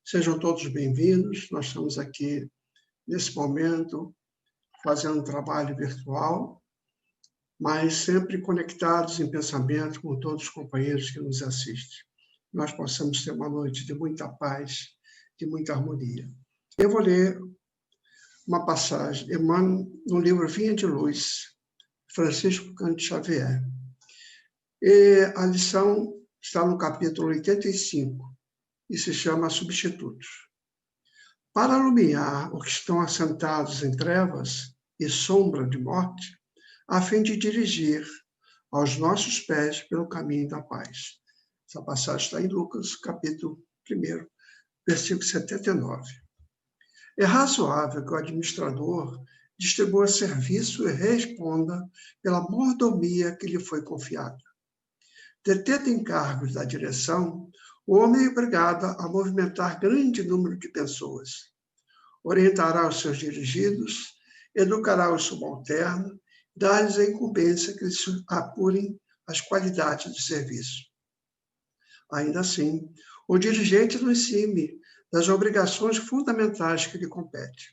Sejam todos bem-vindos. Nós estamos aqui, nesse momento, fazendo um trabalho virtual, mas sempre conectados em pensamento com todos os companheiros que nos assistem. Nós possamos ter uma noite de muita paz, de muita harmonia. Eu vou ler uma passagem, Emmanuel, no livro Vinha de Luz, Francisco Cândido Xavier. E a lição está no capítulo 85 e se chama Substitutos. Para iluminar os que estão assentados em trevas e sombra de morte, a fim de dirigir aos nossos pés pelo caminho da paz. Essa passagem está em Lucas, capítulo 1, versículo 79. É razoável que o administrador distribua serviço e responda pela mordomia que lhe foi confiada. Detendo encargos da direção, o homem é obrigado a movimentar grande número de pessoas. Orientará os seus dirigidos, educará os subalternos, dá-lhes a incumbência que eles apurem as qualidades do serviço. Ainda assim, o dirigente não exime das obrigações fundamentais que lhe competem.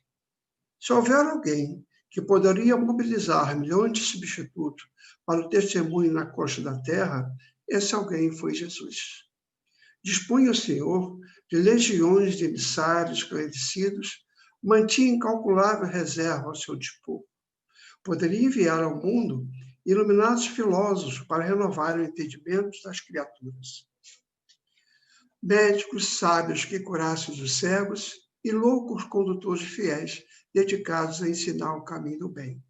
Se houver alguém que poderia mobilizar milhões de substitutos para o testemunho na costa da terra, esse alguém foi Jesus. Dispunha o Senhor de legiões de emissários esclarecidos, mantinha incalculável reserva ao seu dispor. Poderia enviar ao mundo iluminados filósofos para renovar o entendimento das criaturas. Médicos sábios que curassem os cegos e loucos condutores fiéis dedicados a ensinar o caminho do bem.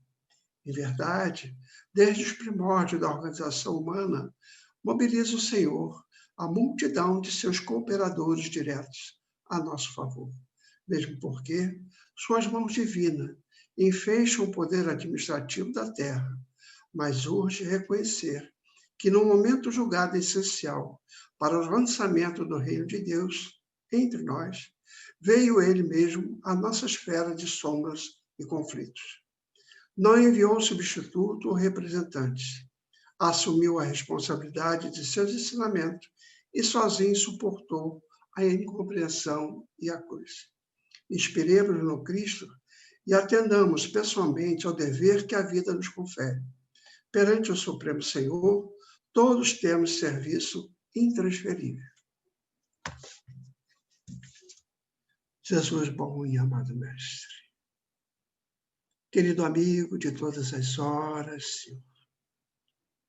Em verdade, desde os primórdios da organização humana, mobiliza o Senhor a multidão de seus cooperadores diretos a nosso favor, mesmo porque suas mãos divinas enfeixam o poder administrativo da terra, mas urge reconhecer que no momento julgado essencial para o lançamento do reino de Deus entre nós, veio ele mesmo à nossa esfera de sombras e conflitos. Não enviou substituto ou representante, assumiu a responsabilidade de seus ensinamentos e sozinho suportou a incompreensão e a cruz. Inspiremos no Cristo e atendamos pessoalmente ao dever que a vida nos confere. Perante o Supremo Senhor, todos temos serviço intransferível. Jesus bom e amado Mestre, querido amigo de todas as horas, Senhor,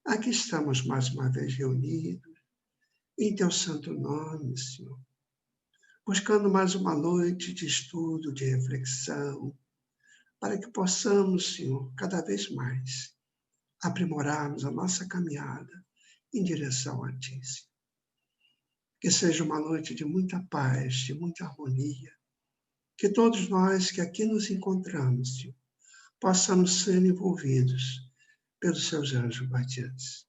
aqui estamos mais uma vez reunidos em Teu santo nome, Senhor, buscando mais uma noite de estudo, de reflexão, para que possamos, Senhor, cada vez mais aprimorarmos a nossa caminhada em direção a Ti, Senhor. Que seja uma noite de muita paz, de muita harmonia, que todos nós que aqui nos encontramos, Senhor, possamos ser envolvidos pelos Seus anjos guardiães.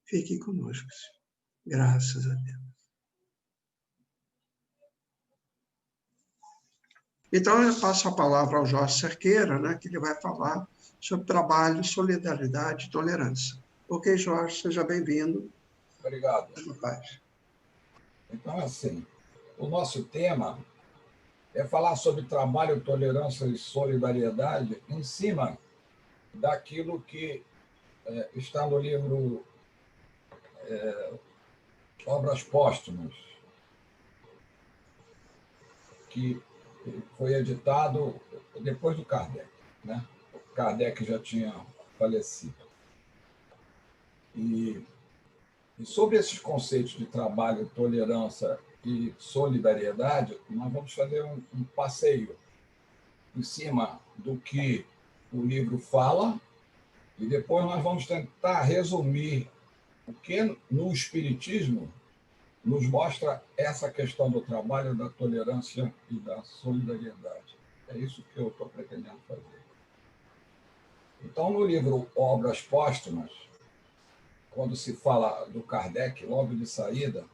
Fique conosco, Senhor. Graças a Deus. Então, eu passo a palavra ao Jorge Cerqueira, né, que ele vai falar sobre trabalho, solidariedade e tolerância. Ok, Jorge, seja bem-vindo. Obrigado. Paz. Então, assim, o nosso tema é falar sobre trabalho, tolerância e solidariedade em cima daquilo que está no livro Obras Póstumas, que foi editado depois do Kardec, né? O Kardec já tinha falecido. E sobre esses conceitos de trabalho, tolerância e solidariedade, nós vamos fazer um passeio em cima do que o livro fala e depois nós vamos tentar resumir o que no Espiritismo nos mostra essa questão do trabalho, da tolerância e da solidariedade. É isso que eu estou pretendendo fazer. Então, no livro Obras Póstumas, quando se fala do Kardec, logo de saída,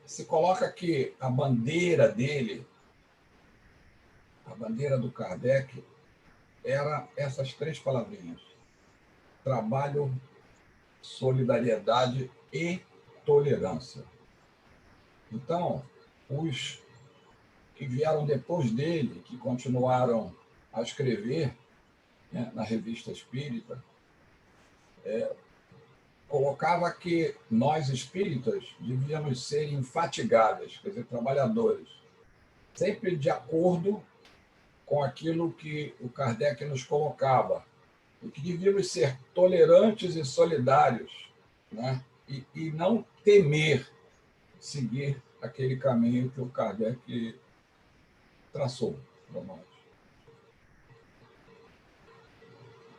se coloca que a bandeira dele, a bandeira do Kardec, era essas três palavrinhas: trabalho, solidariedade e tolerância. Então, os que vieram depois dele, que continuaram a escrever, né, na Revista Espírita, colocava que nós espíritas devíamos ser infatigáveis, quer dizer, trabalhadores, sempre de acordo com aquilo que o Kardec nos colocava, e que devíamos ser tolerantes e solidários, né? E não temer seguir aquele caminho que o Kardec traçou para nós.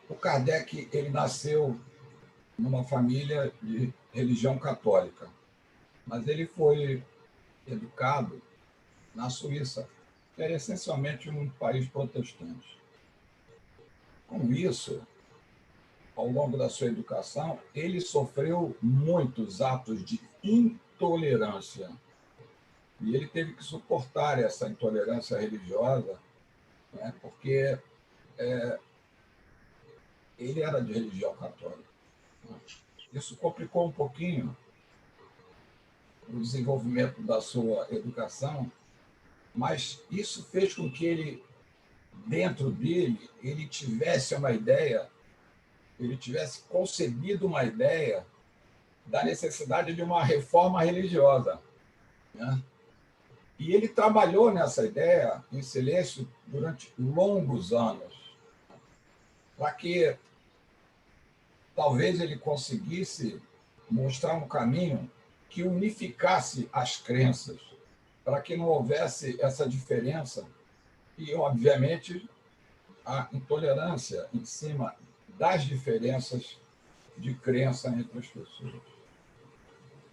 O Kardec, ele nasceu numa família de religião católica, mas ele foi educado na Suíça, que era essencialmente um país protestante. Com isso, ao longo da sua educação, ele sofreu muitos atos de intolerância. E ele teve que suportar essa intolerância religiosa, né, porque ele era de religião católica. Isso complicou um pouquinho o desenvolvimento da sua educação, mas isso fez com que ele, dentro dele, ele tivesse uma ideia, ele tivesse concebido uma ideia da necessidade de uma reforma religiosa, né? E ele trabalhou nessa ideia em silêncio durante longos anos, para que talvez ele conseguisse mostrar um caminho que unificasse as crenças, para que não houvesse essa diferença e, obviamente, a intolerância em cima das diferenças de crença entre as pessoas.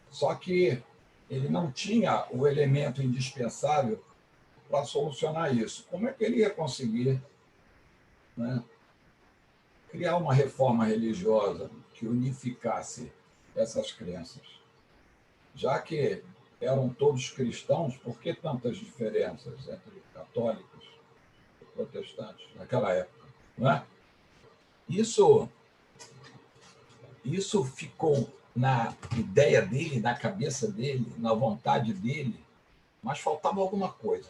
Só que ele não tinha o elemento indispensável para solucionar isso. Como é que ele ia conseguir, né, criar uma reforma religiosa que unificasse essas crenças? Já que eram todos cristãos, por que tantas diferenças entre católicos e protestantes naquela época? Não é? Isso ficou na ideia dele, na cabeça dele, na vontade dele, mas faltava alguma coisa.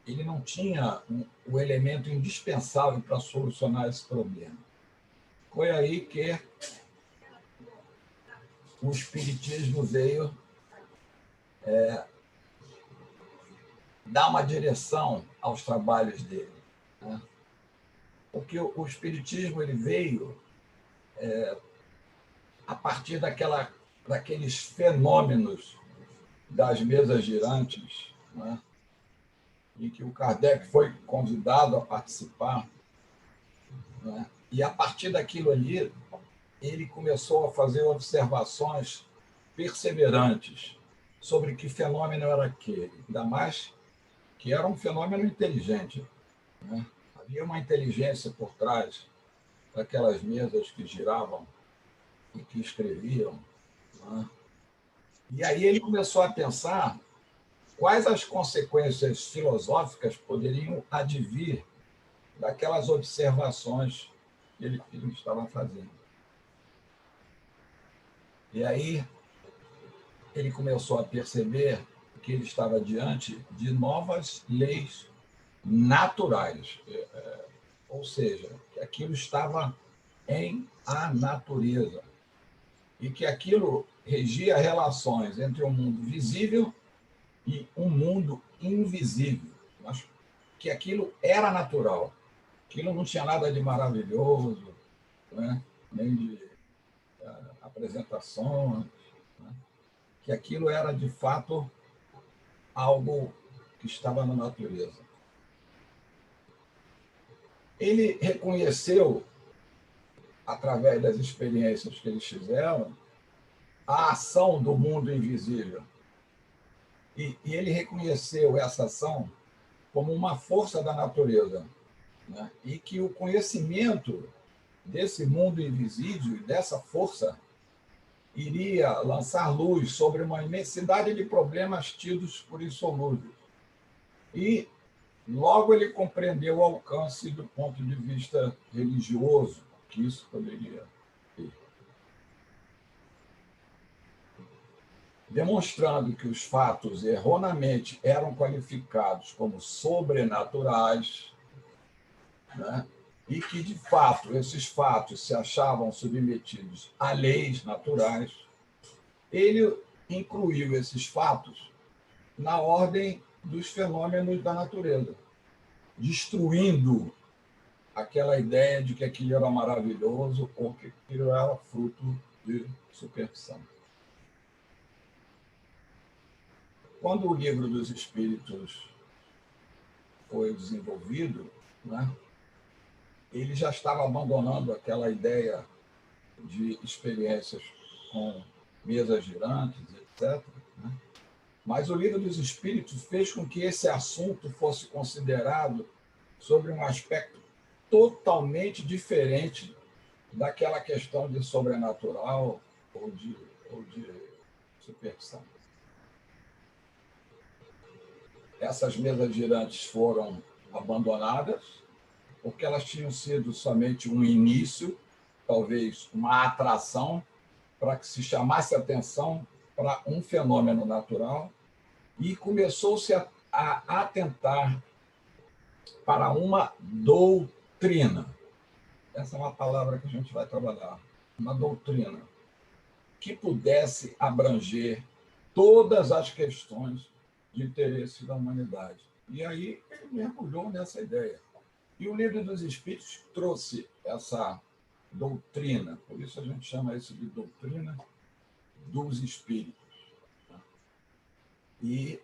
Ele não tinha o elemento indispensável para solucionar esse problema. Foi aí que o Espiritismo veio dar uma direção aos trabalhos dele, né? Porque o Espiritismo ele veio a partir daqueles fenômenos das mesas girantes, né, em que o Kardec foi convidado a participar, né, e a partir daquilo ali ele começou a fazer observações perseverantes sobre que fenômeno era aquele, ainda mais que era um fenômeno inteligente, né? Havia uma inteligência por trás daquelas mesas que giravam e que escreviam, né? E aí ele começou a pensar quais as consequências filosóficas poderiam advir daquelas observações que ele estava fazendo. E aí ele começou a perceber que ele estava diante de novas leis naturais, ou seja, que aquilo estava em a natureza e que aquilo regia relações entre um mundo visível e um mundo invisível, mas que aquilo era natural, aquilo não tinha nada de maravilhoso, né? Nem de apresentações, né? Que aquilo era, de fato, algo que estava na natureza. Ele reconheceu, através das experiências que eles fizeram, a ação do mundo invisível. E ele reconheceu essa ação como uma força da natureza, né? E que o conhecimento desse mundo invisível, dessa força, iria lançar luz sobre uma imensidade de problemas tidos por insolúveis. E logo ele compreendeu o alcance do ponto de vista religioso que isso poderia ter. demonstrando que os fatos erroneamente eram qualificados como sobrenaturais, né? E que, de fato, esses fatos se achavam submetidos a leis naturais, ele incluiu esses fatos na ordem dos fenômenos da natureza, destruindo aquela ideia de que aquilo era maravilhoso ou que aquilo era fruto de superstição. Quando o Livro dos Espíritos foi desenvolvido, né, ele já estava abandonando aquela ideia de experiências com mesas girantes, etc., né? Mas o Livro dos Espíritos fez com que esse assunto fosse considerado sobre um aspecto totalmente diferente daquela questão de sobrenatural ou de superstição. Essas mesas girantes foram abandonadas porque elas tinham sido somente um início, talvez uma atração, para que se chamasse atenção para um fenômeno natural, e começou-se a atentar para uma doutrina. Essa é uma palavra que a gente vai trabalhar. Uma doutrina que pudesse abranger todas as questões de interesse da humanidade. E aí ele mergulhou nessa ideia. E o Livro dos Espíritos trouxe essa doutrina, por isso a gente chama isso de doutrina dos Espíritos. E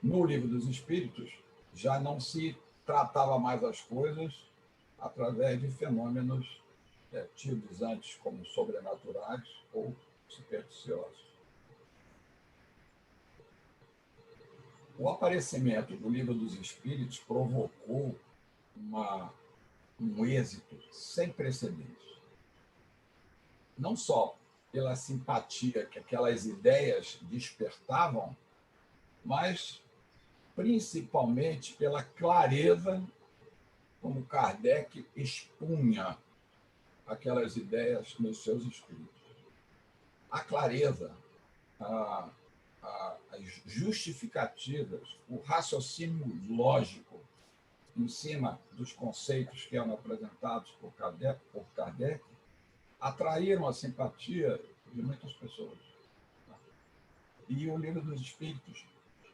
no Livro dos Espíritos já não se tratava mais as coisas através de fenômenos tidos antes como sobrenaturais ou supersticiosos. O aparecimento do Livro dos Espíritos provocou um êxito sem precedentes. Não só pela simpatia que aquelas ideias despertavam, mas principalmente pela clareza como Kardec expunha aquelas ideias nos seus escritos. A clareza, as justificativas, o raciocínio lógico em cima dos conceitos que eram apresentados por Kardec atraíram a simpatia de muitas pessoas. E o Livro dos Espíritos,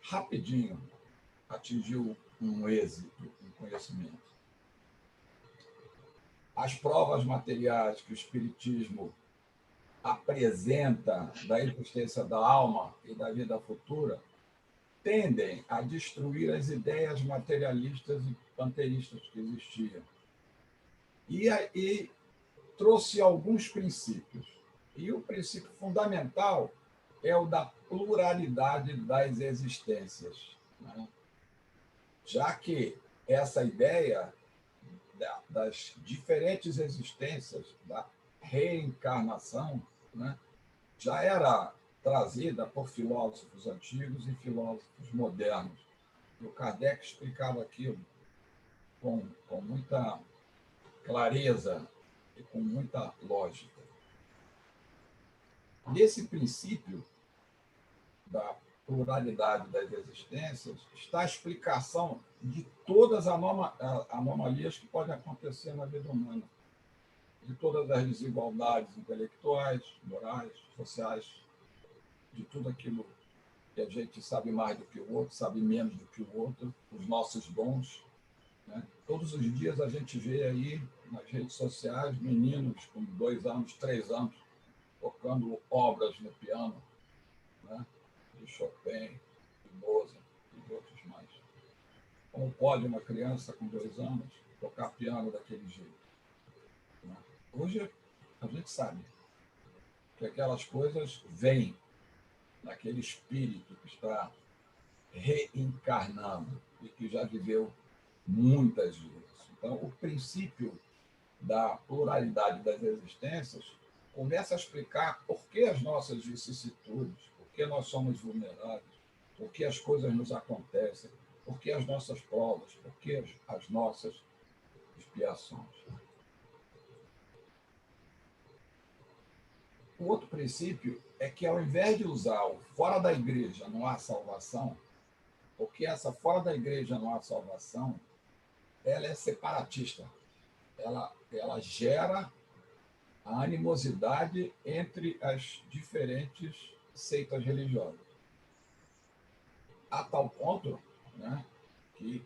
rapidinho, atingiu um êxito, um conhecimento. As provas materiais que o Espiritismo apresenta da existência da alma e da vida futura tendem a destruir as ideias materialistas e panteístas que existiam. E trouxe alguns princípios. E o princípio fundamental é o da pluralidade das existências, né? Já que essa ideia das diferentes existências, da reencarnação, né, já era trazida por filósofos antigos e filósofos modernos. O Kardec explicava aquilo com muita clareza e com muita lógica. Nesse princípio da pluralidade das existências está a explicação de todas as anomalias que podem acontecer na vida humana, de todas as desigualdades intelectuais, morais, sociais, de tudo aquilo que a gente sabe mais do que o outro, sabe menos do que o outro, os nossos dons, né? Todos os dias a gente vê aí nas redes sociais meninos com 2 anos, 3 anos, tocando obras no piano, né? De Chopin, de Mozart e de outros mais. Como pode uma criança com 2 anos tocar piano daquele jeito? Né? Hoje a gente sabe que aquelas coisas vêm naquele espírito que está reencarnando e que já viveu muitas vezes. Então, o princípio da pluralidade das existências começa a explicar por que as nossas vicissitudes, por que nós somos vulneráveis, por que as coisas nos acontecem, por que as nossas provas, por que as nossas expiações. O outro princípio é que, ao invés de usar o fora da igreja não há salvação, porque essa fora da igreja não há salvação, ela é separatista. Ela gera a animosidade entre as diferentes seitas religiosas. A tal ponto, né, que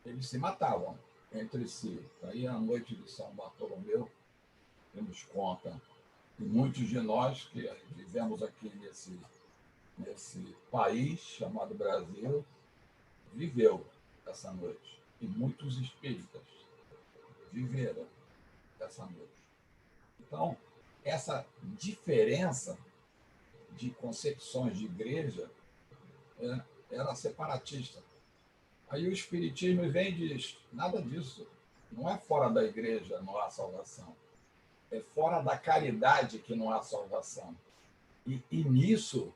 eles se matavam entre si. Aí, a noite de São Bartolomeu, que nos conta, e muitos de nós que vivemos aqui nesse país chamado Brasil, viveu essa noite. E muitos espíritas viveram essa noite. Então, essa diferença de concepções de igreja era separatista. Aí o Espiritismo vem e diz, nada disso. Não é fora da igreja não há salvação. É fora da caridade que não há salvação. E nisso,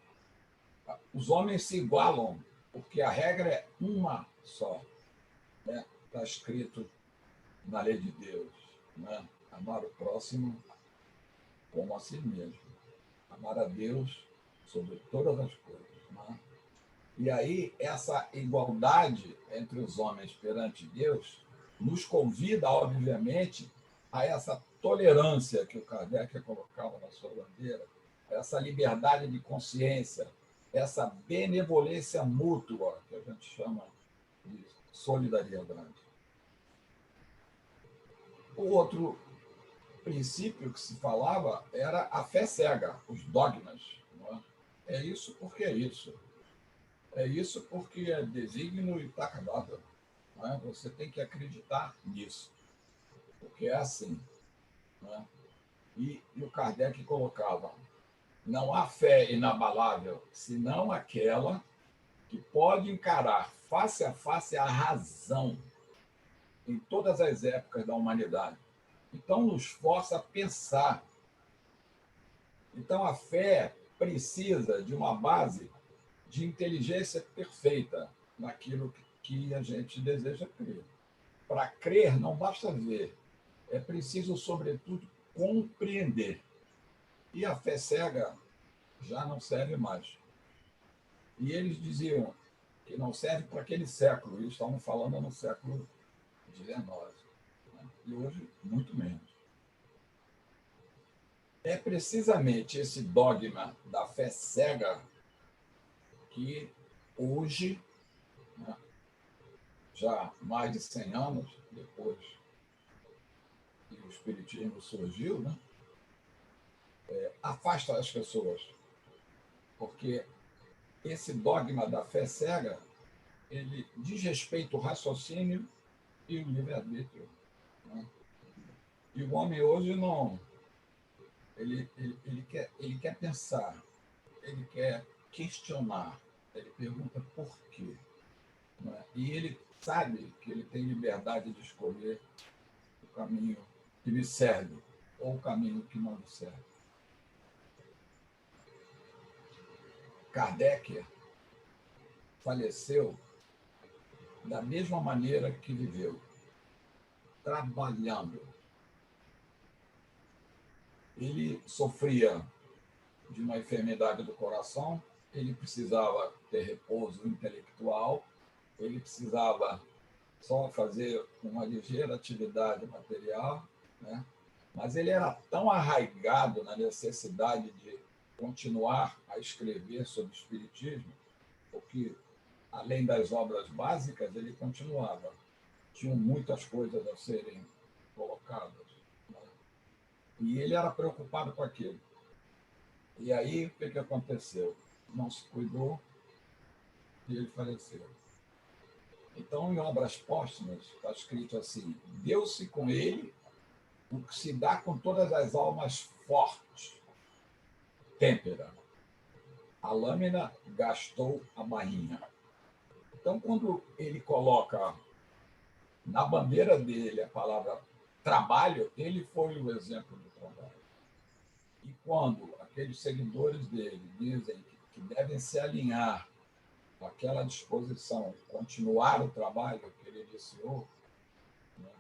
os homens se igualam, porque a regra é uma só. Né? Está escrito na lei de Deus. Né? Amar o próximo como a si mesmo. Amar a Deus sobre todas as coisas. Né? E aí, essa igualdade entre os homens perante Deus nos convida, obviamente, a essa tolerância que o Kardec colocava na sua bandeira, essa liberdade de consciência, essa benevolência mútua, que a gente chama de solidariedade. O outro princípio que se falava era a fé cega, os dogmas. Não é? É isso porque é isso. É isso porque é desígnio e está acabado. Não é? Você tem que acreditar nisso, porque é assim. Não é? E o Kardec colocava, não há fé inabalável, senão aquela que pode encarar face a face a razão em todas as épocas da humanidade. Então, nos força a pensar. Então, a fé precisa de uma base de inteligência perfeita naquilo que a gente deseja crer. Para crer, não basta ver, é preciso, sobretudo, compreender. E a fé cega já não serve mais. E eles diziam que não serve para aquele século, e estavam falando no século XIX. Né? E hoje, muito menos. É precisamente esse dogma da fé cega que hoje, né, já mais de 100 anos depois que o Espiritismo surgiu, né, afasta as pessoas. Porque esse dogma da fé cega, ele diz respeito ao raciocínio e o livre-arbítrio. Né? E o homem hoje não... Ele quer pensar, ele quer questionar, ele pergunta por quê. Né? E ele sabe que ele tem liberdade de escolher o caminho que lhe serve ou o caminho que não lhe serve. Kardec faleceu da mesma maneira que viveu, trabalhando. Ele sofria de uma enfermidade do coração, ele precisava ter repouso intelectual, ele precisava só fazer uma ligeira atividade material, né? Mas ele era tão arraigado na necessidade de continuar a escrever sobre o espiritismo, porque, além das obras básicas, ele continuava. Tinham muitas coisas a serem colocadas. Né? E ele era preocupado com aquilo. E aí, o que aconteceu? Não se cuidou e ele faleceu. Então, em obras póstumas, está escrito assim, deu-se com ele o que se dá com todas as almas fortes, têmpera. A lâmina gastou a bainha. Então, quando ele coloca na bandeira dele a palavra trabalho, ele foi o exemplo do trabalho. E quando aqueles seguidores dele dizem que devem se alinhar com aquela disposição, continuar o trabalho que ele iniciou, né,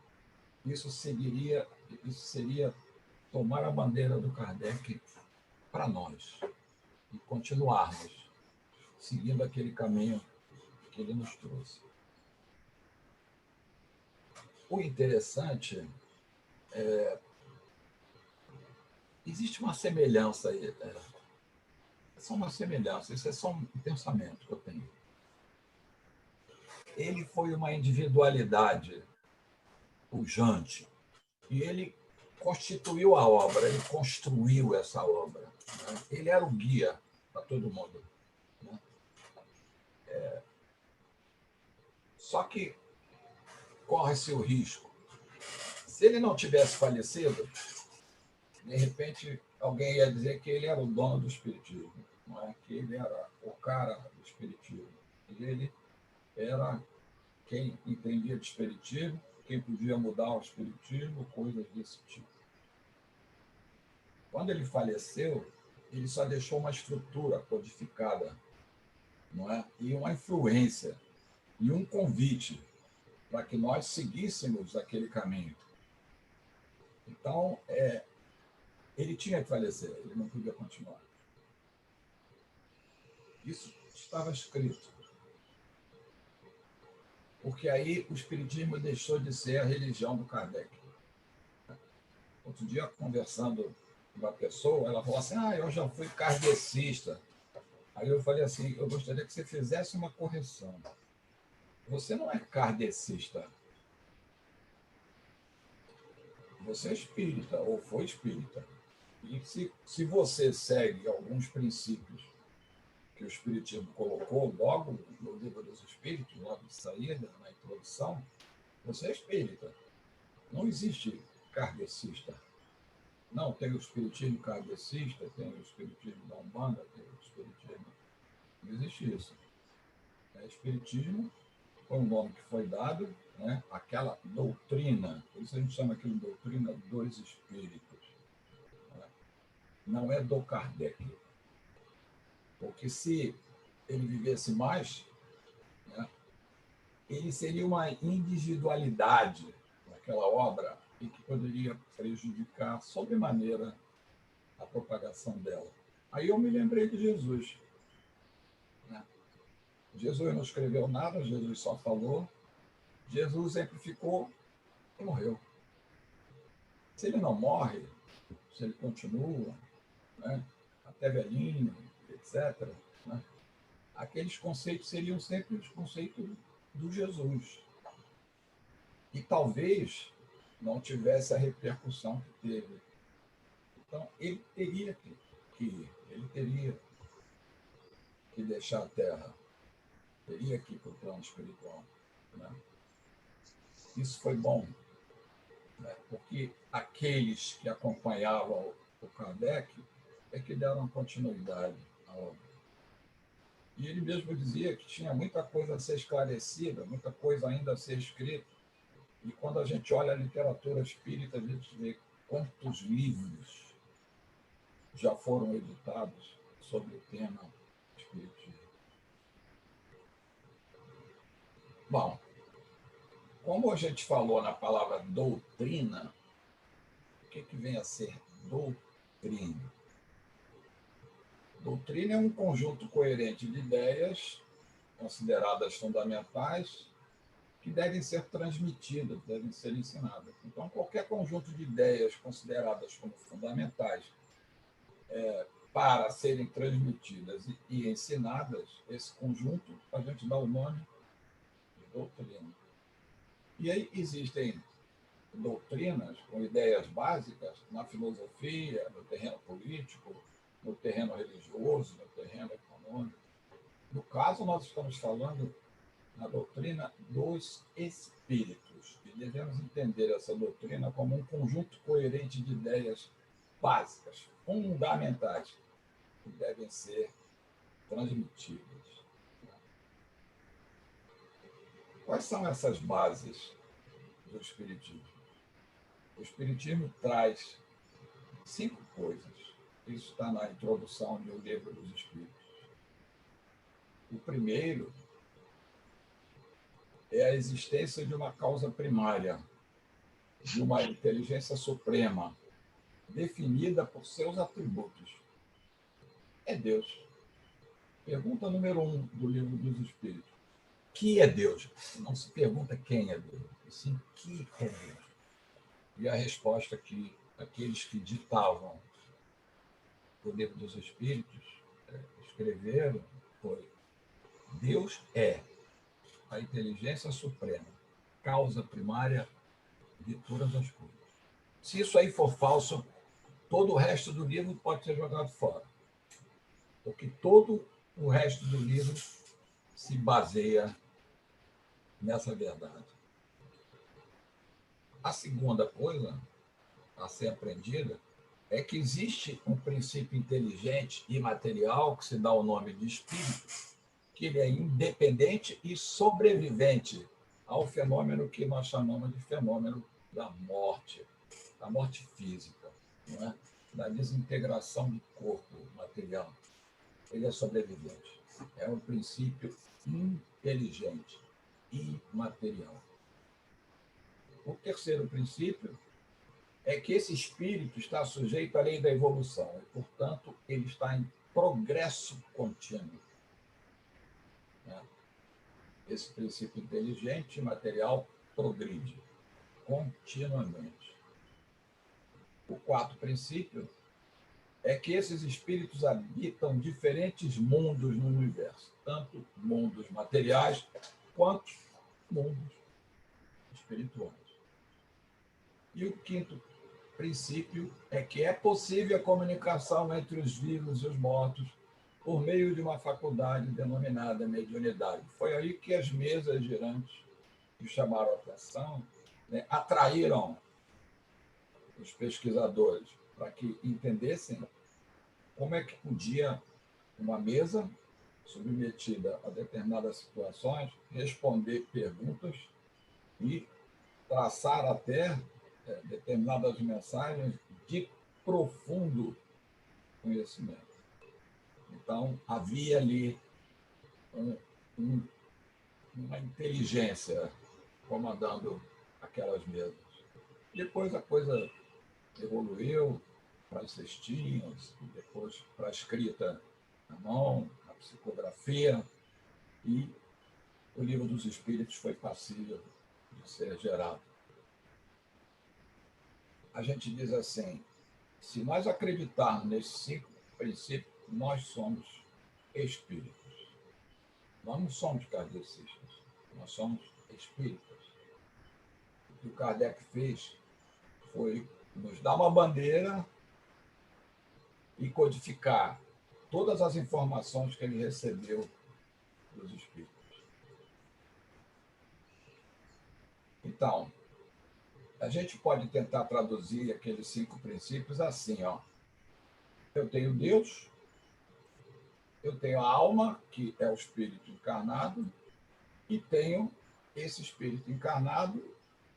isso seria tomar a bandeira do Kardec para nós e continuarmos seguindo aquele caminho que ele nos trouxe. O interessante existe uma semelhança aí. É só uma semelhança, isso é só um pensamento que eu tenho. Ele foi uma individualidade pujante e ele constituiu a obra, ele construiu essa obra. Né? Ele era o guia para todo mundo. Né? Só que corre-se o risco. Se ele não tivesse falecido, de repente alguém ia dizer que ele era o dono do espiritismo, não é? Que ele era o cara do espiritismo. E ele era quem entendia de espiritismo, quem podia mudar o espiritismo, coisas desse tipo. Quando ele faleceu, ele só deixou uma estrutura codificada, não é? E uma influência, e um convite para que nós seguíssemos aquele caminho. Então, ele tinha que falecer, ele não podia continuar. Isso estava escrito. Porque aí o espiritismo deixou de ser a religião do Kardec. Outro dia, conversando com uma pessoa, ela falou assim, eu já fui kardecista. Aí eu falei assim, eu gostaria que você fizesse uma correção. Você não é kardecista. Você é espírita, ou foi espírita. E se você segue alguns princípios que o Espiritismo colocou logo no Livro dos Espíritos, logo de saída, na introdução, você é espírita. Não existe kardecista. Não, tem o Espiritismo kardecista, tem o Espiritismo da Umbanda, tem o Espiritismo... Não existe isso. Espiritismo foi um nome que foi dado, né? Aquela doutrina, por isso a gente chama aquilo de doutrina dos espíritos. Né? Não é do Kardec. Porque se ele vivesse mais, né, ele seria uma individualidade naquela obra e que poderia prejudicar sobremaneira a propagação dela. Aí eu me lembrei de Jesus. Né? Jesus não escreveu nada, Jesus só falou. Jesus exemplificou e morreu. Se ele não morre, se ele continua, né, até velhinho, etc., né, aqueles conceitos seriam sempre os conceitos do Jesus. E talvez não tivesse a repercussão que teve. Então, ele teria que deixar a Terra, teria que ir para o plano espiritual. Né? Isso foi bom, né? Porque aqueles que acompanhavam o Kardec é que deram continuidade à obra. E ele mesmo dizia que tinha muita coisa a ser esclarecida, muita coisa ainda a ser escrita. E quando a gente olha a literatura espírita, a gente vê quantos livros já foram editados sobre o tema espiritismo. Bom, como a gente falou na palavra doutrina, o que vem a ser doutrina? Doutrina é um conjunto coerente de ideias consideradas fundamentais que devem ser transmitidas, devem ser ensinadas. Então, qualquer conjunto de ideias consideradas como fundamentais para serem transmitidas e ensinadas, esse conjunto a gente dá o nome de doutrina. E aí existem doutrinas com ideias básicas na filosofia, no terreno político, no terreno religioso, no terreno econômico. No caso, nós estamos falando na doutrina dos espíritos, e devemos entender essa doutrina como um conjunto coerente de ideias básicas, fundamentais, que devem ser transmitidas. Quais são essas bases do Espiritismo? O Espiritismo traz 5 coisas. Isso está na introdução do Livro dos Espíritos. O primeiro é a existência de uma causa primária, de uma inteligência suprema, definida por seus atributos. é Deus? Pergunta número 1 do Livro dos Espíritos. Que é Deus? Não se pergunta quem é Deus, e sim que é Deus. E a resposta que aqueles que ditavam o Livro dos Espíritos escreveram foi: Deus é a inteligência suprema, causa primária de todas as coisas. Se isso aí for falso, todo o resto do livro pode ser jogado fora, porque todo o resto do livro se baseia nessa verdade. A segunda coisa a ser aprendida é que existe um princípio inteligente e material que se dá o nome de espírito, que ele é independente e sobrevivente ao fenômeno que nós chamamos de fenômeno da morte física, não é? Da desintegração do corpo material. Ele é sobrevivente. É um princípio inteligente e material. O terceiro princípio é que esse espírito está sujeito à lei da evolução e, portanto, ele está em progresso contínuo. Esse princípio inteligente e material progride continuamente. O quarto princípio é que esses espíritos habitam diferentes mundos no universo, tanto mundos materiais quanto mundos espirituais. E o quinto princípio é que é possível a comunicação entre os vivos e os mortos por meio de uma faculdade denominada mediunidade. Foi aí que as mesas girantes que chamaram a atenção, né, atraíram os pesquisadores para que entendessem como é que podia uma mesa submetida a determinadas situações responder perguntas e traçar até determinadas mensagens de profundo conhecimento. Então, havia ali uma inteligência comandando aquelas mesas. Depois a coisa evoluiu para as cestinhas, depois para a escrita à mão, a psicografia, e o Livro dos Espíritos foi passível de ser gerado. A gente diz assim: se nós acreditarmos nesses 5 princípios, nós somos espíritos. Nós não somos kardecistas, nós somos espíritas. O que o Kardec fez foi nos dar uma bandeira e codificar todas as informações que ele recebeu dos espíritos. Então, a gente pode tentar traduzir aqueles 5 princípios assim, ó. Eu tenho Deus, eu tenho a alma, que é o espírito encarnado, e tenho esse espírito encarnado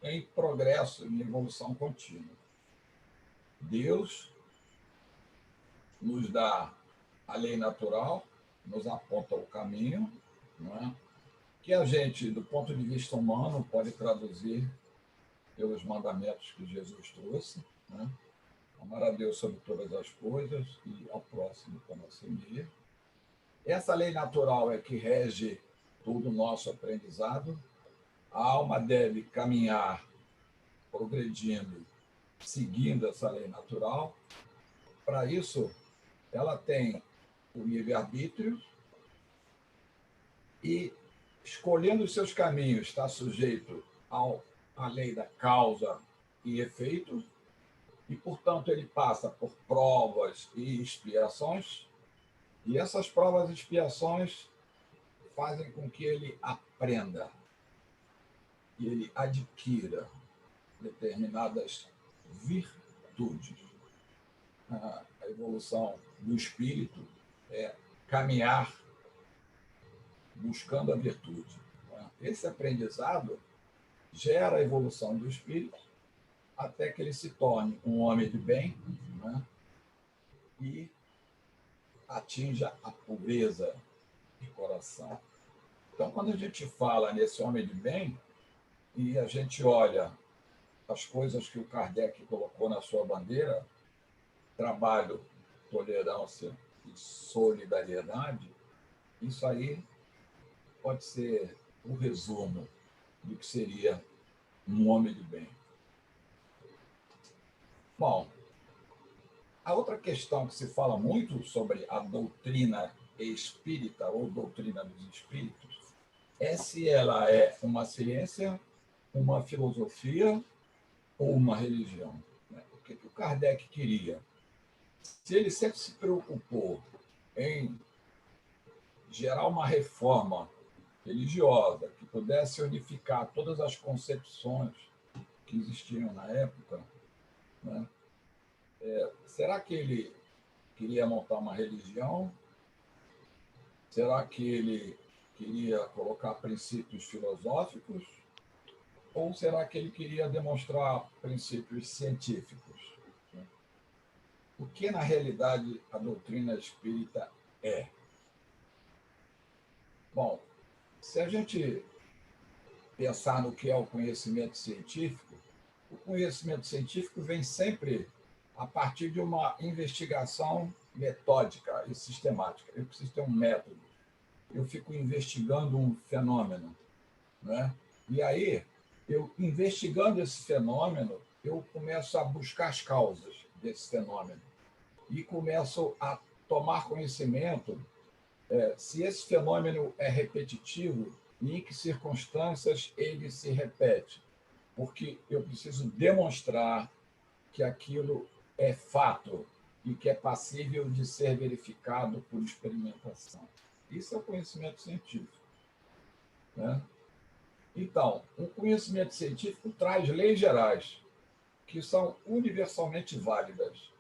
em progresso, em evolução contínua. Deus nos dá a lei natural, nos aponta o caminho, não é? Que a gente, do ponto de vista humano, pode traduzir pelos mandamentos que Jesus trouxe, né? Amar a Deus sobre todas as coisas e ao próximo como a si mesmo. Essa lei natural é que rege todo o nosso aprendizado. A alma deve caminhar progredindo, seguindo essa lei natural. Para isso, ela tem o livre-arbítrio e, escolhendo os seus caminhos, está sujeito à lei da causa e efeito, e, portanto, ele passa por provas e expiações, e essas provas e expiações fazem com que ele aprenda e ele adquira determinadas virtudes. A evolução do espírito é caminhar buscando a virtude. Esse aprendizado gera a evolução do espírito até que ele se torne um homem de bem, né? E atinja a pureza de coração. Então, quando a gente fala nesse homem de bem e a gente olha as coisas que o Kardec colocou na sua bandeira, trabalho, tolerância e solidariedade, isso aí pode ser o resumo do que seria um homem de bem. Bom, a outra questão que se fala muito sobre a doutrina espírita ou doutrina dos espíritos é se ela é uma ciência, uma filosofia ou uma religião. O que o Kardec queria? Se ele sempre se preocupou em gerar uma reforma religiosa que pudesse unificar todas as concepções que existiam na época, né? Será que ele queria montar uma religião? Será que ele queria colocar princípios filosóficos? Ou será que ele queria demonstrar princípios científicos? O que, na realidade, a doutrina espírita é? Bom, se a gente pensar no que é o conhecimento científico, o conhecimento científico vem sempre a partir de uma investigação metódica e sistemática. Eu preciso ter um método. Eu fico investigando um fenômeno, né? E aí, eu investigando esse fenômeno, eu começo a buscar as causas desse fenômeno e começo a tomar conhecimento se esse fenômeno é repetitivo e em que circunstâncias ele se repete, porque eu preciso demonstrar que aquilo é fato e que é passível de ser verificado por experimentação. Isso é o conhecimento científico, né? Então, o conhecimento científico traz leis gerais que são universalmente válidas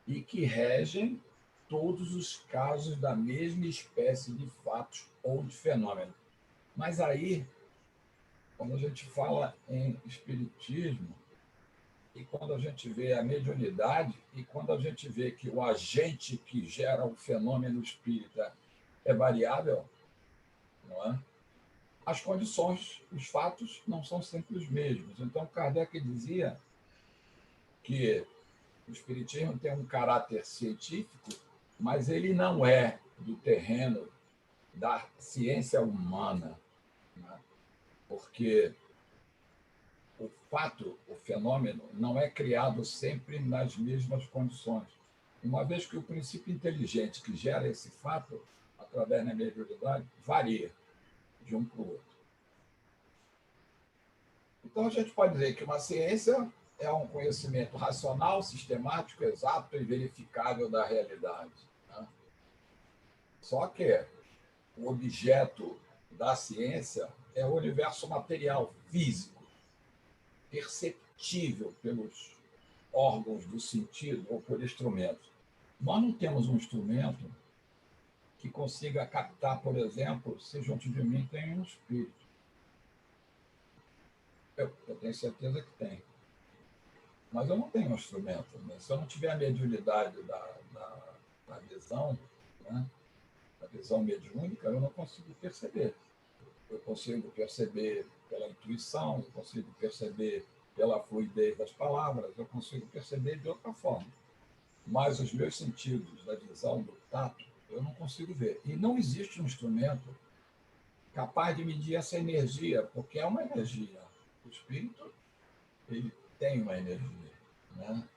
e que regem todos os casos da mesma espécie de fatos ou de fenômenos. Mas aí, quando a gente fala em espiritismo, e quando a gente vê a mediunidade, e quando a gente vê que o agente que gera o fenômeno espírita é variável, não é? As condições, os fatos não são sempre os mesmos. Então, Kardec dizia que o espiritismo tem um caráter científico, mas ele não é do terreno da ciência humana, né? Porque o fato, o fenômeno, não é criado sempre nas mesmas condições. Uma vez que o princípio inteligente que gera esse fato, através da mediunidade, varia de um para o outro. Então, a gente pode dizer que uma ciência é um conhecimento racional, sistemático, exato e verificável da realidade, né? Só que o objeto da ciência é o universo material, físico, perceptível pelos órgãos do sentido ou por instrumentos. Nós não temos um instrumento que consiga captar, por exemplo, se junto de mim tem um espírito. Eu tenho certeza que tem. Mas eu não tenho um instrumento, né? Se eu não tiver a mediunidade da visão, né? A visão mediúnica, eu não consigo perceber. Eu consigo perceber pela intuição, eu consigo perceber pela fluidez das palavras, eu consigo perceber de outra forma. Mas os meus sentidos, da visão, do tato, eu não consigo ver. E não existe um instrumento capaz de medir essa energia, porque é uma energia. O espírito, ele tem uma energia, né?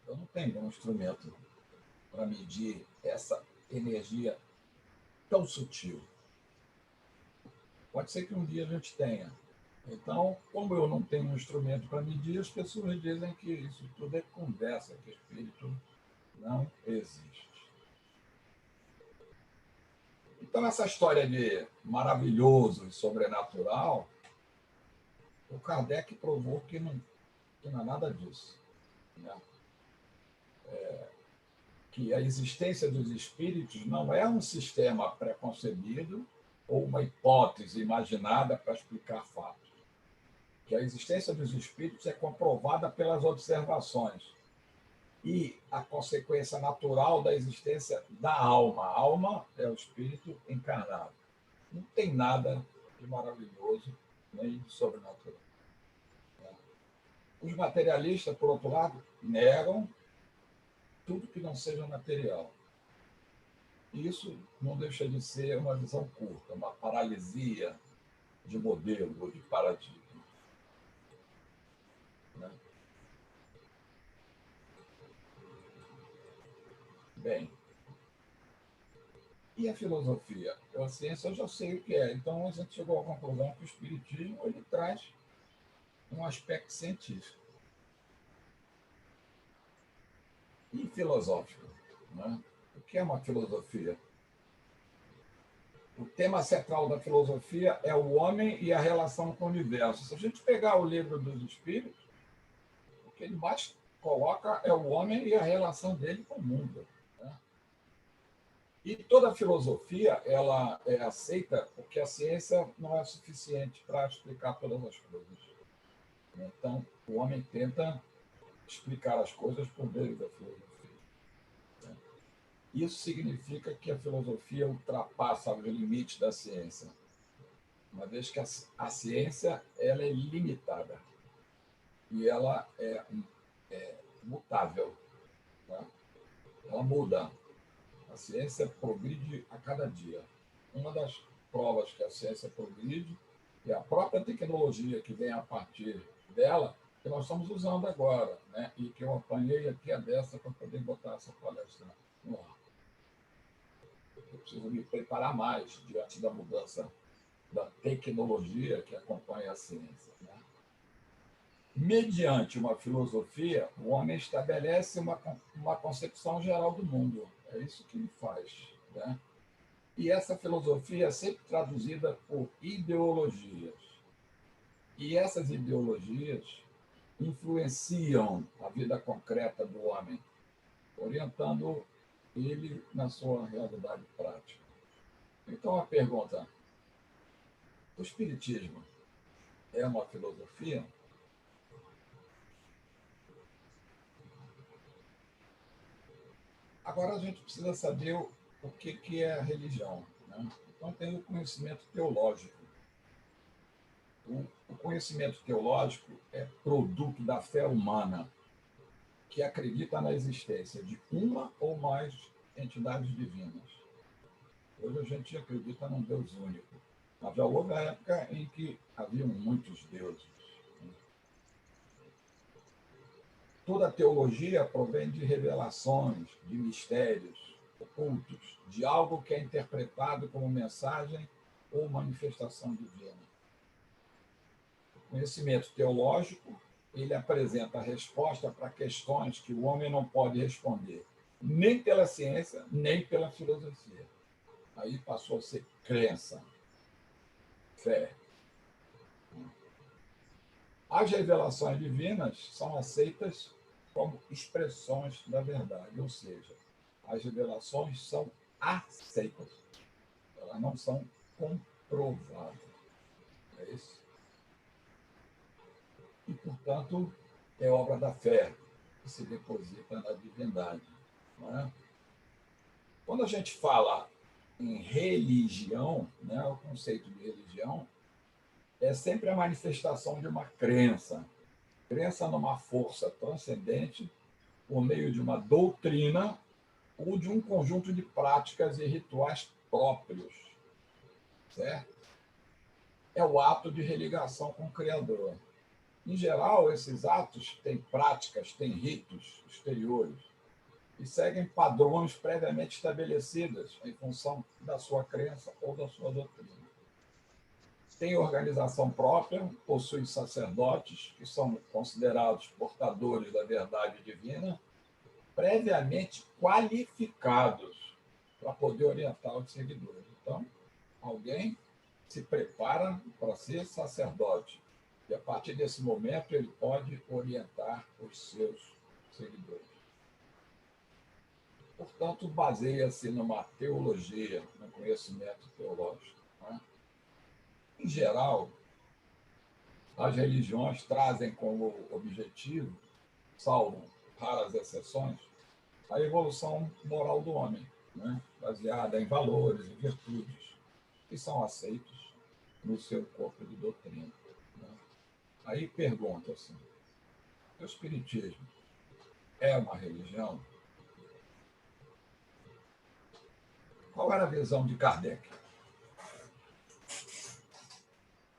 Eu não tenho um instrumento para medir essa energia tão sutil. Pode ser que um dia a gente tenha. Então, como eu não tenho um instrumento para medir, as pessoas dizem que isso tudo é conversa, que o espírito não existe. Então, essa história de maravilhoso e sobrenatural, o Kardec provou que não é nada disso, né? Que a existência dos espíritos não é um sistema pré-concebido ou uma hipótese imaginada para explicar fatos. Que a existência dos espíritos é comprovada pelas observações e a consequência natural da existência da alma. A alma é o espírito encarnado. Não tem nada de maravilhoso nem de sobrenatural. Os materialistas, por outro lado, negam tudo que não seja material. E isso não deixa de ser uma visão curta, uma paralisia de modelo ou de paradigma. Né? Bem, e a filosofia? A ciência eu já sei o que é. Então a gente chegou à conclusão que o espiritismo ele traz um aspecto científico e filosófico. Né? O que é uma filosofia? O tema central da filosofia é o homem e a relação com o universo. Se a gente pegar o livro dos Espíritos, o que ele mais coloca é o homem e a relação dele com o mundo. Né? E toda filosofia ela é aceita porque a ciência não é suficiente para explicar todas as coisas. Então, o homem tenta explicar as coisas por meio da filosofia. Isso significa que a filosofia ultrapassa os limites da ciência, uma vez que a ciência ela é limitada e ela é mutável. Tá? Ela muda. A ciência progride a cada dia. Uma das provas que a ciência progride é a própria tecnologia que vem a partir dela, que nós estamos usando agora, né? E que eu apanhei aqui a dessa para poder botar essa palestra no ar. Eu preciso me preparar mais diante da mudança da tecnologia que acompanha a ciência. Né? Mediante uma filosofia, o homem estabelece uma concepção geral do mundo. É isso que ele faz. Né? E essa filosofia é sempre traduzida por ideologias. E essas ideologias influenciam a vida concreta do homem, orientando ele na sua realidade prática. Então, a pergunta: o Espiritismo é uma filosofia? Agora a gente precisa saber o que é a religião. Né? Então, tem o conhecimento teológico. O conhecimento teológico é produto da fé humana, que acredita na existência de uma ou mais entidades divinas. Hoje a gente acredita num Deus único. Mas já houve a época em que haviam muitos deuses. Toda a teologia provém de revelações, de mistérios ocultos, de algo que é interpretado como mensagem ou manifestação divina. O conhecimento teológico, ele apresenta a resposta para questões que o homem não pode responder, nem pela ciência, nem pela filosofia. Aí passou a ser crença, fé. As revelações divinas são aceitas como expressões da verdade, ou seja, as revelações são aceitas, elas não são comprovadas. É isso? E, portanto, é obra da fé que se deposita na divindade. Não é? Quando a gente fala em religião, né, o conceito de religião é sempre a manifestação de uma crença. Crença numa força transcendente por meio de uma doutrina ou de um conjunto de práticas e rituais próprios. Certo? É o ato de religação com o Criador. Em geral, esses atos têm práticas, têm ritos exteriores e seguem padrões previamente estabelecidos em função da sua crença ou da sua doutrina. Tem organização própria, possui sacerdotes, que são considerados portadores da verdade divina, previamente qualificados para poder orientar os seguidores. Então, alguém se prepara para ser sacerdote. E a partir desse momento ele pode orientar os seus seguidores. Portanto, baseia-se numa teologia, no conhecimento teológico. Né? Em geral, as religiões trazem como objetivo, salvo raras exceções, a evolução moral do homem, né? Baseada em valores e virtudes que são aceitos no seu corpo de doutrina. Né? Aí pergunta-se, o Espiritismo é uma religião? Qual era a visão de Kardec?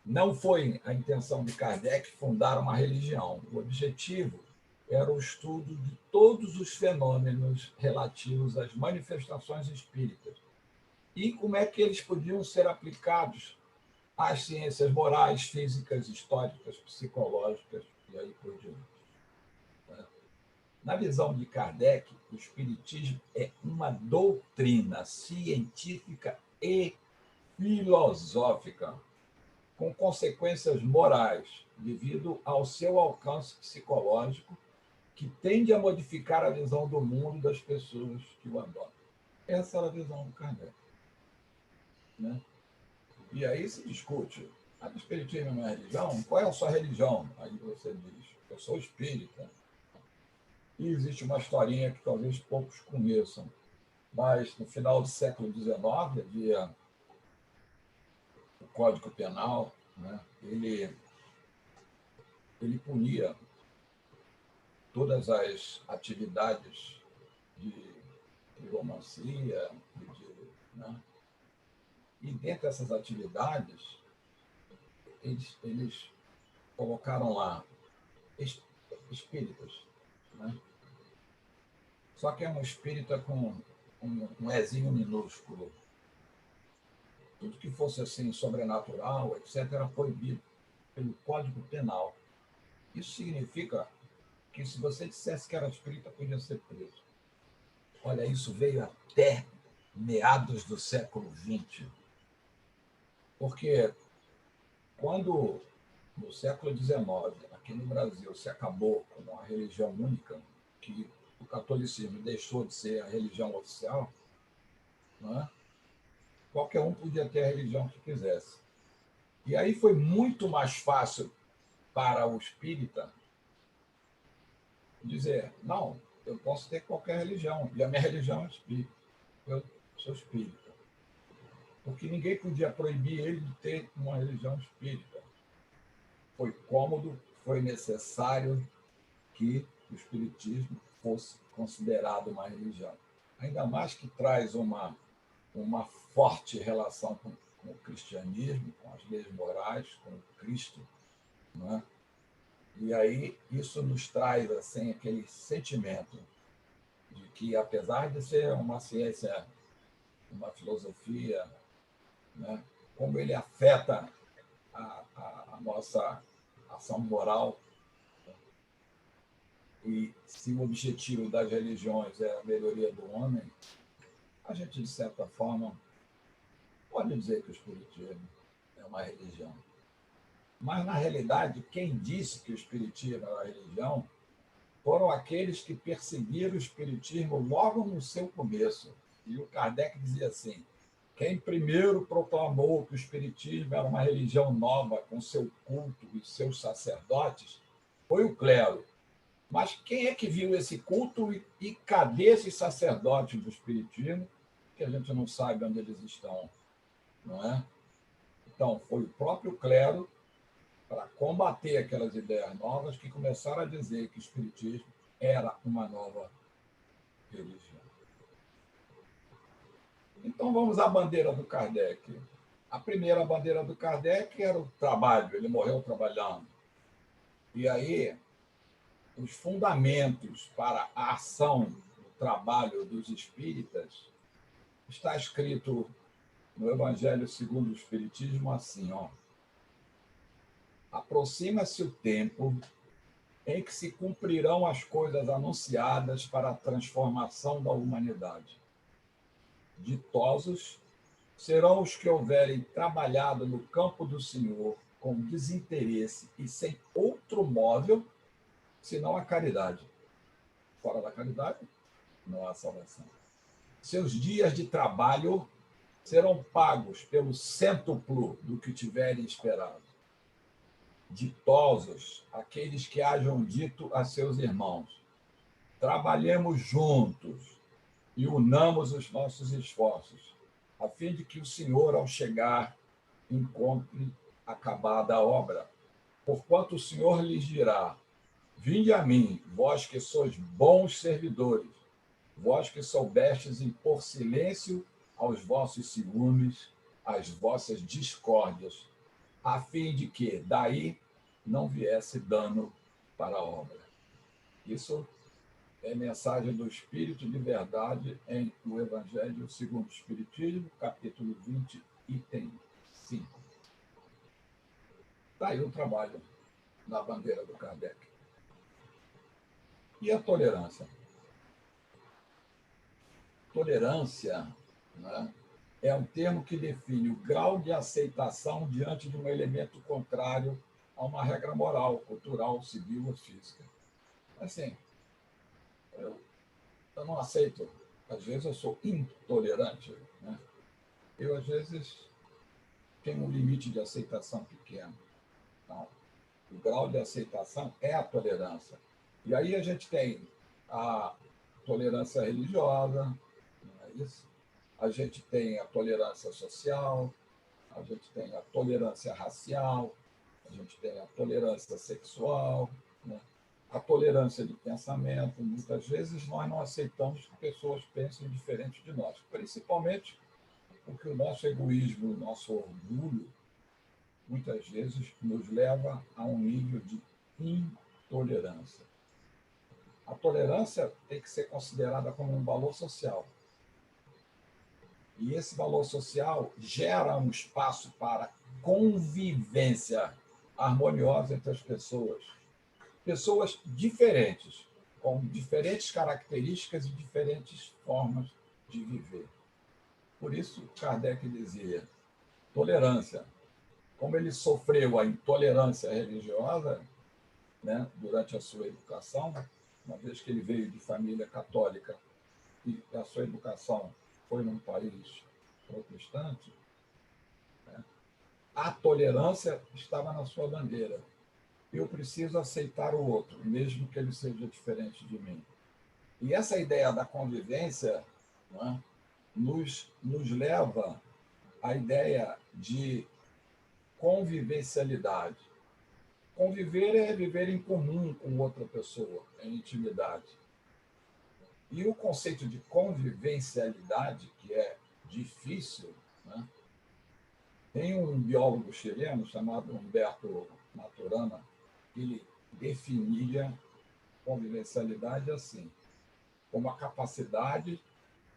Não foi a intenção de Kardec fundar uma religião. O objetivo era o estudo de todos os fenômenos relativos às manifestações espíritas e como é que eles podiam ser aplicados às ciências morais, físicas, históricas, psicológicas e aí por diante. Na visão de Kardec, o espiritismo é uma doutrina científica e filosófica, com consequências morais, devido ao seu alcance psicológico, que tende a modificar a visão do mundo das pessoas que o adotam. Essa era a visão do Kardec. Né? E aí se discute, o espiritismo é uma religião? Qual é a sua religião? Aí você diz, eu sou espírita. E existe uma historinha que talvez poucos conheçam, mas no final do século XIX havia o Código Penal, né? Ele punia todas as atividades de piromancia, né? E dentre dessas atividades, eles colocaram lá espíritas, né? Só que é um espírita com um ezinho minúsculo. Tudo que fosse assim sobrenatural, etc., era proibido pelo Código Penal. Isso significa que se você dissesse que era espírita, podia ser preso. Olha, isso veio até meados do século XX. Porque quando, no século XIX, aqui no Brasil, se acabou com uma religião única, que o catolicismo deixou de ser a religião oficial, né? Qualquer um podia ter a religião que quisesse. E aí foi muito mais fácil para o espírita dizer, não, eu posso ter qualquer religião, e a minha religião é espírita. Eu sou espírita. Porque ninguém podia proibir ele de ter uma religião espírita. Foi cômodo, foi necessário que o espiritismo fosse considerado uma religião. Ainda mais que traz uma forte relação com o cristianismo, com as leis morais, com o Cristo, não é? E aí isso nos traz assim aquele sentimento de que, apesar de ser uma ciência, uma filosofia, né, como ele afeta a nossa ação moral, e se o objetivo das religiões é a melhoria do homem, a gente, de certa forma, pode dizer que o espiritismo é uma religião. Mas, na realidade, quem disse que o espiritismo era uma religião foram aqueles que perseguiram o espiritismo logo no seu começo. E o Kardec dizia assim, quem primeiro proclamou que o espiritismo era uma religião nova, com seu culto e seus sacerdotes, foi o clero. Mas quem é que viu esse culto e cadê esses sacerdotes do espiritismo, que a gente não sabe onde eles estão, não é? Então, foi o próprio clero, para combater aquelas ideias novas, que começaram a dizer que o espiritismo era uma nova religião. Então, vamos à bandeira do Kardec. A primeira bandeira do Kardec era o trabalho, ele morreu trabalhando. E aí, os fundamentos para a ação do trabalho dos espíritas está escrito no Evangelho segundo o Espiritismo assim, ó. Aproxima-se o tempo em que se cumprirão as coisas anunciadas para a transformação da humanidade. Ditosos serão os que houverem trabalhado no campo do Senhor com desinteresse e sem outro móvel, senão a caridade. Fora da caridade, não há salvação. Seus dias de trabalho serão pagos pelo cêntuplo do que tiverem esperado. Ditosos aqueles que hajam dito a seus irmãos, trabalhemos juntos e unamos os nossos esforços, a fim de que o Senhor, ao chegar, encontre acabada a obra. Porquanto o Senhor lhes dirá, vinde a mim, vós que sois bons servidores, vós que soubestes impor silêncio aos vossos ciúmes, às vossas discórdias, a fim de que daí não viesse dano para a obra. Isso é mensagem do Espírito de Verdade em O Evangelho segundo o Espiritismo, capítulo 20, item 5. Está aí o trabalho na bandeira do Kardec. E a tolerância? Tolerância, né, é um termo que define o grau de aceitação diante de um elemento contrário a uma regra moral, cultural, civil ou física. Assim, eu não aceito. Às vezes eu sou intolerante. Né? Eu, às vezes, tenho um limite de aceitação pequeno. Então, o grau de aceitação é a tolerância. E aí a gente tem a tolerância religiosa, não é isso? A gente tem a tolerância social, a gente tem a tolerância racial, a gente tem a tolerância sexual, né? A tolerância de pensamento. Muitas vezes nós não aceitamos que pessoas pensem diferente de nós, principalmente porque o nosso egoísmo, o nosso orgulho, muitas vezes nos leva a um nível de intolerância. A tolerância tem que ser considerada como um valor social. E esse valor social gera um espaço para convivência harmoniosa entre as pessoas. Pessoas diferentes, com diferentes características e diferentes formas de viver. Por isso, Kardec dizia, tolerância. Como ele sofreu a intolerância religiosa, né, durante a sua educação, uma vez que ele veio de família católica e a sua educação foi num país protestante, né, a tolerância estava na sua bandeira. Eu preciso aceitar o outro, mesmo que ele seja diferente de mim. E essa ideia da convivência, né, nos leva à ideia de convivencialidade. Conviver é viver em comum com outra pessoa, em intimidade. E o conceito de convivencialidade, que é difícil, né? Tem um biólogo chileno chamado Humberto Maturana, que ele definia convivencialidade assim, como a capacidade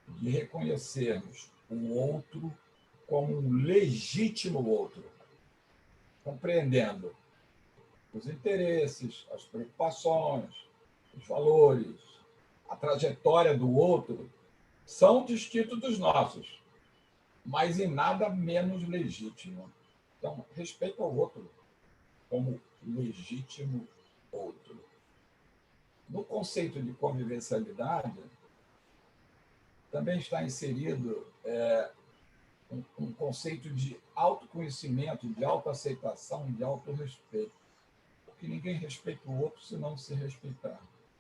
de reconhecermos o outro como um legítimo outro, compreendendo os interesses, as preocupações, os valores, a trajetória do outro são distintos dos nossos, mas em nada menos legítimo. Então, respeito ao outro como legítimo outro. No conceito de convivencialidade, também está inserido um conceito de autoconhecimento, de autoaceitação, de autorrespeito. Porque ninguém respeita o outro se não se respeitar,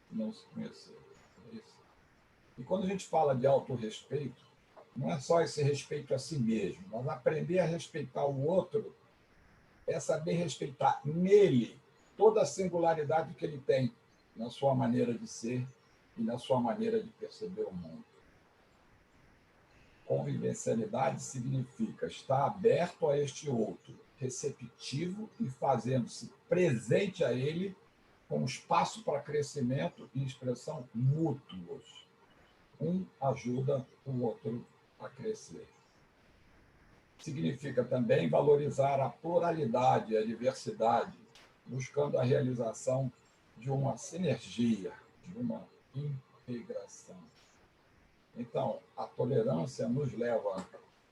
se não se conhecer. É isso. E quando a gente fala de autorrespeito, não é só esse respeito a si mesmo, mas aprender a respeitar o outro é saber respeitar nele toda a singularidade que ele tem na sua maneira de ser e na sua maneira de perceber o mundo. Convivencialidade significa estar aberto a este outro, receptivo e fazendo-se presente a ele com espaço para crescimento e expressão mútuos. Um ajuda o outro a crescer. Significa também valorizar a pluralidade e a diversidade, buscando a realização de uma sinergia, de uma integração. Então, a tolerância nos leva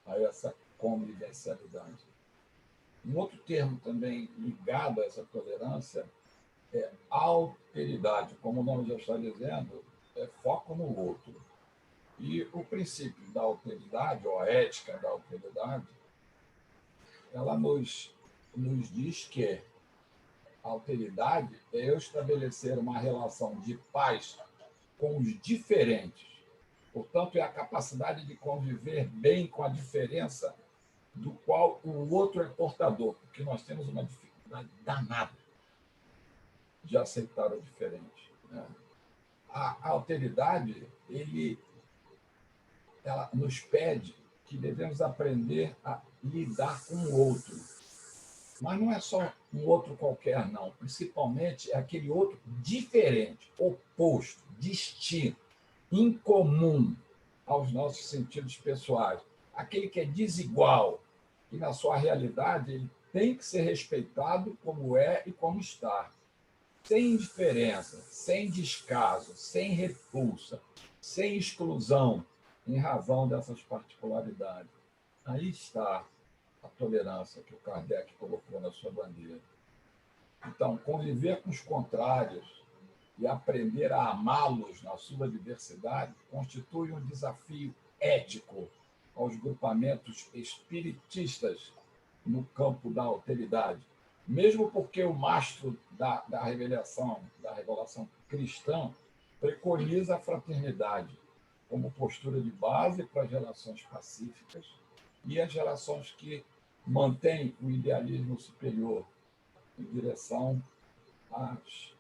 a essa convivencialidade. Um outro termo também ligado a essa tolerância é alteridade. Como o nome já está dizendo, é foco no outro. E o princípio da alteridade, ou a ética da alteridade, ela nos diz que a alteridade é eu estabelecer uma relação de paz com os diferentes. Portanto, é a capacidade de conviver bem com a diferença do qual o outro é portador, porque nós temos uma dificuldade danada de aceitar o diferente. Né? A alteridade, ela nos pede que devemos aprender a lidar com o outro. Mas não é só um outro qualquer, não. Principalmente é aquele outro diferente, oposto, distinto, incomum aos nossos sentidos pessoais. Aquele que é desigual, que na sua realidade ele tem que ser respeitado como é e como está. Sem indiferença, sem descaso, sem repulsa, sem exclusão, em razão dessas particularidades. Aí está a tolerância que o Kardec colocou na sua bandeira. Então, conviver com os contrários e aprender a amá-los na sua diversidade constitui um desafio ético aos grupamentos espiritistas no campo da alteridade. Mesmo porque o mastro da revelação cristã preconiza a fraternidade como postura de base para as relações pacíficas e as relações que mantêm o idealismo superior em direção às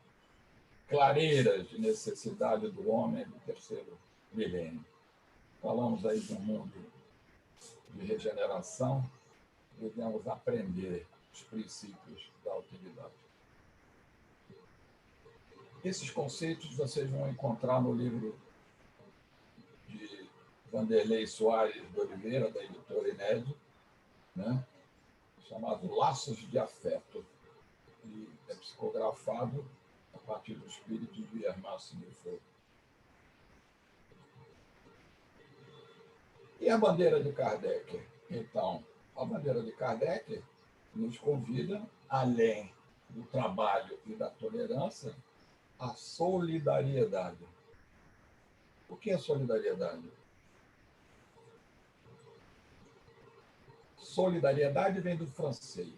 clareiras de necessidade do homem do terceiro milênio. Falamos aí de um mundo de regeneração, devemos aprender os princípios da alteridade. Esses conceitos vocês vão encontrar no livro de Vanderlei Soares de Oliveira, da editora Inédito, né? Chamado Laços de Afeto, e é psicografado a partir do espírito de Hermásio de Foucault. E a bandeira de Kardec? Então, a bandeira de Kardec nos convida, além do trabalho e da tolerância, a solidariedade. O que é solidariedade? Solidariedade vem do francês.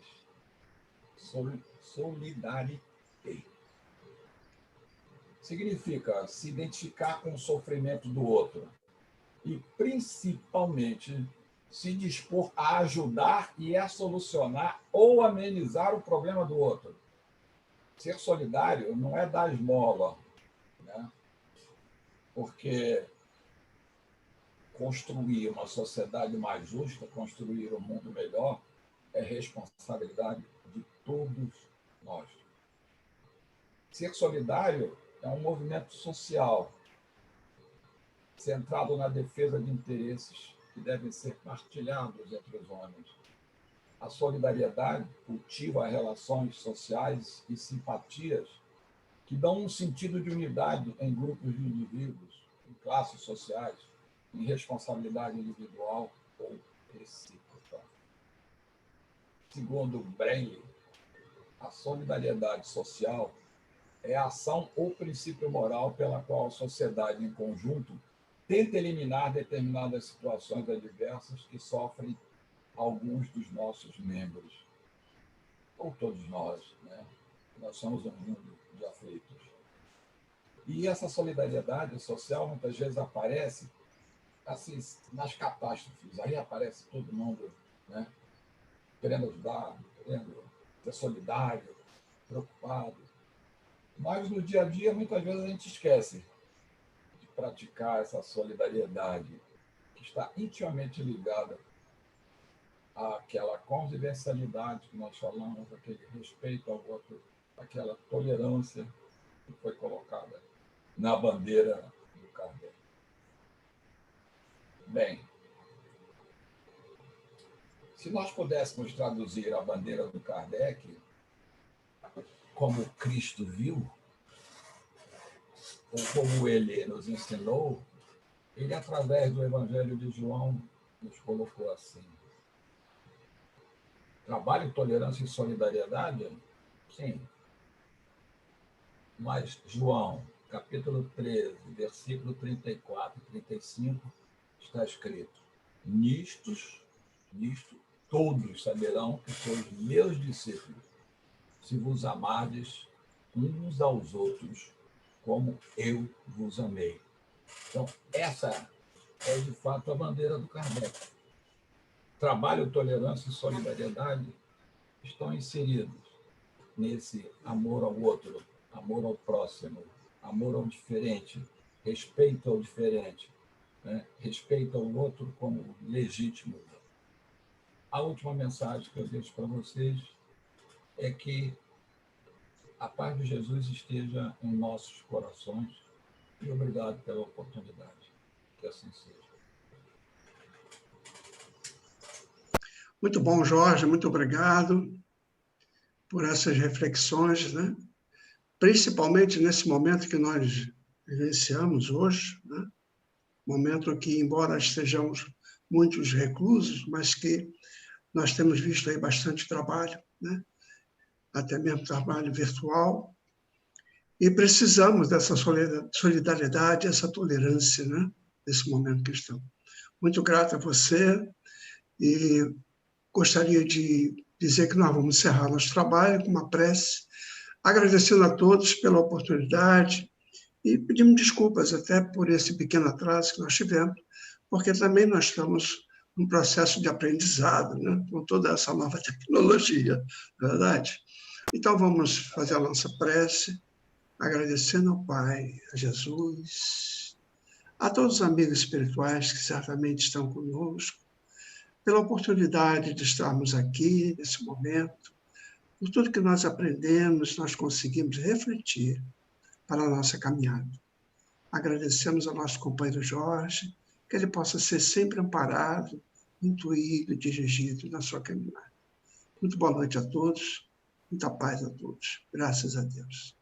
Solidarité. Significa se identificar com o sofrimento do outro e, principalmente, se dispor a ajudar e a solucionar ou amenizar o problema do outro. Ser solidário não é dar esmola, né? Porque construir uma sociedade mais justa, construir um mundo melhor, é responsabilidade de todos nós. Ser solidário é um movimento social centrado na defesa de interesses que devem ser partilhados entre os homens. A solidariedade cultiva relações sociais e simpatias que dão um sentido de unidade em grupos de indivíduos, em classes sociais, em responsabilidade individual ou recíproca. Segundo Breile, a solidariedade social é a ação ou princípio moral pela qual a sociedade em conjunto tenta eliminar determinadas situações adversas que sofrem alguns dos nossos membros, ou todos nós, né? Nós somos um mundo de aflitos. E essa solidariedade social muitas vezes aparece assim, nas catástrofes. Aí aparece todo mundo, né? Querendo ajudar, querendo ser solidário, preocupado. Mas no dia a dia, muitas vezes, a gente esquece de praticar essa solidariedade que está intimamente ligada àquela convivencialidade que nós falamos, aquele respeito ao outro, aquela tolerância que foi colocada na bandeira do Kardec. Bem, se nós pudéssemos traduzir a bandeira do Kardec como Cristo viu, ou como ele nos ensinou, ele, através do Evangelho de João, nos colocou assim. Trabalho, tolerância e solidariedade? Sim. Mas João, capítulo 13, versículo 34 e 35, está escrito: Nisto todos saberão que sois meus discípulos, se vos amardes uns aos outros, como eu vos amei. Então, essa é, de fato, a bandeira do Kardec. Trabalho, tolerância e solidariedade estão inseridos nesse amor ao outro, amor ao próximo, amor ao diferente, respeito ao diferente, né? Respeita o outro como legítimo. A última mensagem que eu deixo para vocês é que a paz de Jesus esteja em nossos corações e obrigado pela oportunidade. Que assim seja. Muito bom, Jorge, muito obrigado por essas reflexões, né? Principalmente nesse momento que nós vivenciamos hoje, né? Momento que, embora estejamos muitos reclusos, mas que nós temos visto aí bastante trabalho, né? Até mesmo trabalho virtual, e precisamos dessa solidariedade, essa tolerância, né? Nesse momento que estamos. Muito grato a você e gostaria de dizer que nós vamos encerrar nosso trabalho com uma prece, agradecendo a todos pela oportunidade e pedimos desculpas até por esse pequeno atraso que nós tivemos, porque também nós estamos num processo de aprendizado, né, com toda essa nova tecnologia, não é verdade? Então vamos fazer a nossa prece, agradecendo ao Pai, a Jesus, a todos os amigos espirituais que certamente estão conosco, pela oportunidade de estarmos aqui nesse momento, por tudo que nós aprendemos, nós conseguimos refletir para a nossa caminhada. Agradecemos ao nosso companheiro Jorge, que ele possa ser sempre amparado, intuído, dirigido na sua caminhada. Muito boa noite a todos, muita paz a todos. Graças a Deus.